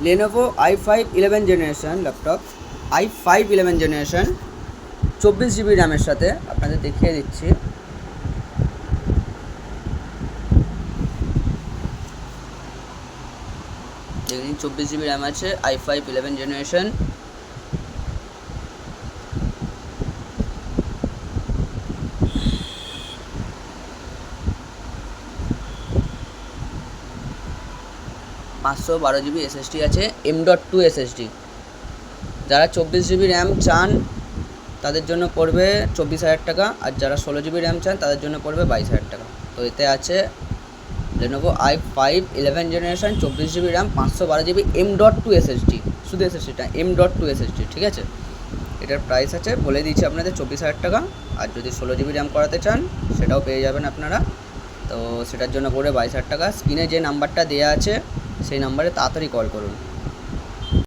Lenovo i5 11 generation laptop, i5 11 generation 24 GB র্যামের সাথে আপনাদের দেখিয়ে দিচ্ছি। দেখুন 24 GB র্যাম আছে, i5 11 জেনারেশন। ,512 GB SSD আছে, M.2 SSD। যারা 24 GB র্যাম চান তাদের জন্য পড়বে 24,000 টাকা, আর যারা 16 GB র্যাম চান তাদের জন্য পড়বে 22,000 টাকা। তো এতে আছে Lenovo i5 11 generation 24 GB RAM 512 GB M.2 SSD, শুধু SSDটা M.2 SSD, ঠিক আছে। এটার প্রাইস আছে বলে দিচ্ছি আপনাদের 24,000 টাকা। আর যদি 16 GB র্যাম করাতে চান সেটাও পেয়ে যাবেন আপনারা, তো সেটার জন্য পড়বে 22,000 টাকা। স্ক্রিনে যে নাম্বারটা দেওয়া আছে সেই নাম্বারে তাড়াতাড়ি কল করুন।